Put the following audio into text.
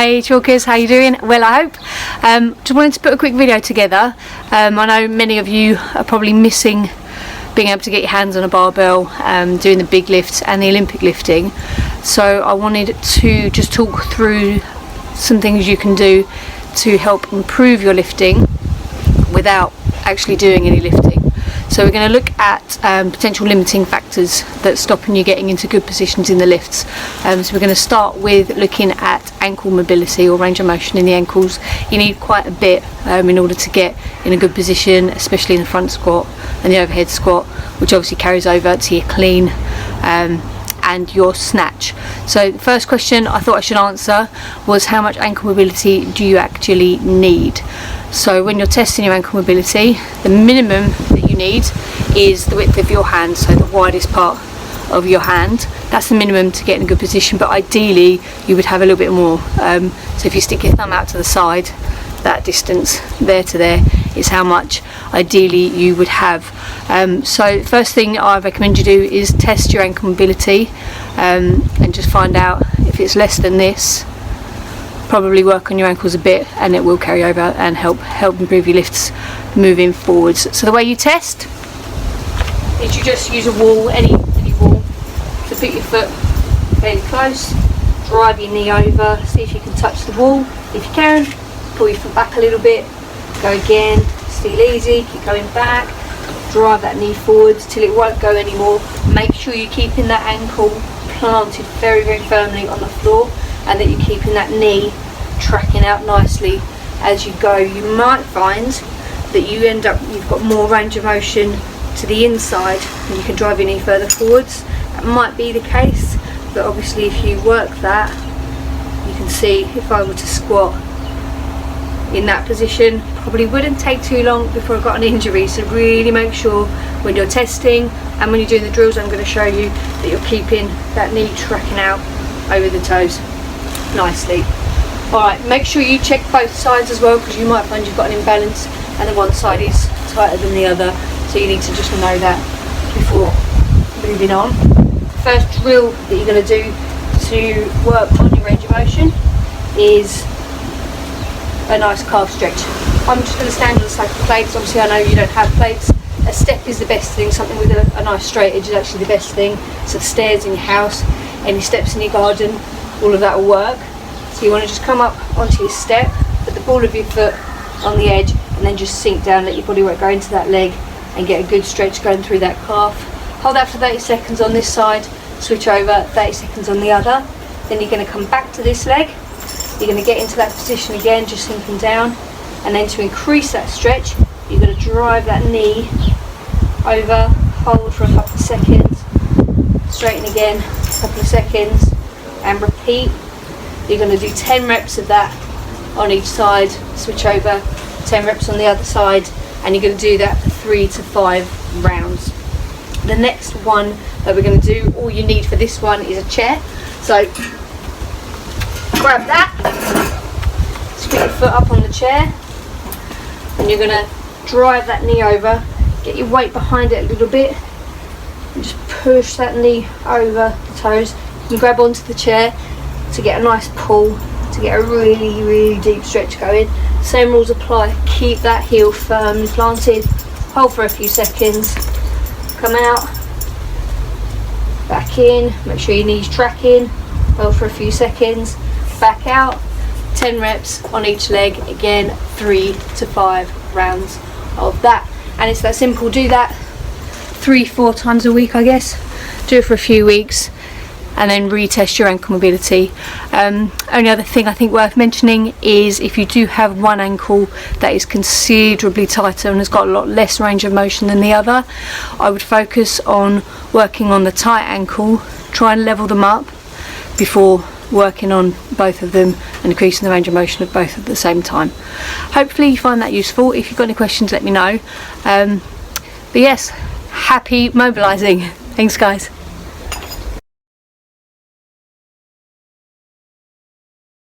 Hey Chalkers, how you doing? Well, I hope. Just wanted to put a quick video together. I know many of you are probably missing being able to get your hands on a barbell, doing the big lifts and the Olympic lifting. So I wanted to just talk through some things you can do to help improve your lifting without actually doing any lifting. So we're going to look at potential limiting factors that's stopping you getting into good positions in the lifts. So we're going to start with looking at ankle mobility or range of motion in the ankles. You need quite a bit in order to get in a good position, especially in the front squat and the overhead squat, which obviously carries over to your clean and your snatch. So the first question I thought I should answer was, how much ankle mobility do you actually need? So when you're testing your ankle mobility, the minimum that you need is the width of your hand, so the widest part of your hand. That's the minimum to get in a good position, but ideally you would have a little bit more. So if you stick your thumb out to the side, that distance there to there is how much ideally you would have. So the first thing I recommend you do is test your ankle mobility and just find out if it's less than this. Probably work on your ankles a bit and it will carry over and help improve your lifts moving forwards. So the way you test is you just use a wall, any wall, to put your foot fairly close, drive your knee over, see if you can touch the wall. If you can, pull your foot back a little bit, go again, still easy, keep going back, drive that knee forwards till it won't go anymore. Make sure you're keeping that ankle planted very, very firmly on the floor, and that you're keeping that knee tracking out nicely as you go. You might find that you've got more range of motion to the inside and you can drive your knee further forwards. That might be the case, but obviously if you work that, you can see if I were to squat in that position, probably wouldn't take too long before I got an injury. So really make sure when you're testing and when you're doing the drills I'm going to show you, that you're keeping that knee tracking out over the toes nicely. Alright, make sure you check both sides as well, because you might find you've got an imbalance and the one side is tighter than the other, so you need to just know that before moving on. The first drill that you're going to do to work on your range of motion is a nice calf stretch. I'm just going to stand on the side of the plates. Obviously I know you don't have plates. A step is the best thing, something with a nice straight edge is actually the best thing. So the stairs in your house, any steps in your garden, all of that will work. So you want to just come up onto your step, put the ball of your foot on the edge, and then just sink down, let your body weight go into that leg and get a good stretch going through that calf. Hold that for 30 seconds on this side, switch over, 30 seconds on the other. Then you're going to come back to this leg. You're going to get into that position again, just sinking down, and then to increase that stretch, you're going to drive that knee over, hold for a couple of seconds, straighten again, a couple of seconds, and repeat. You're going to do 10 reps of that on each side, switch over, 10 reps on the other side, and you're going to do that for 3 to 5 rounds. The next one that we're going to do, all you need for this one is a chair. So grab that, just put your foot up on the chair, and you're going to drive that knee over, get your weight behind it a little bit, and just push that knee over the toes. You can grab onto the chair to get a nice pull, to get a really, really deep stretch going. Same rules apply. Keep that heel firmly planted, hold for a few seconds, come out, back in, make sure your knee's tracking, hold for a few seconds, back out, 10 reps on each leg, again 3 to 5 rounds of that. And it's that simple. Do that 3-4 times a week, I guess. Do it for a few weeks and then retest your ankle mobility. Only other thing I think worth mentioning is, if you do have one ankle that is considerably tighter and has got a lot less range of motion than the other, I would focus on working on the tight ankle, try and level them up before working on both of them and increasing the range of motion of both at the same time. Hopefully you find that useful. If you've got any questions, let me know. But yes, happy mobilising. Thanks guys.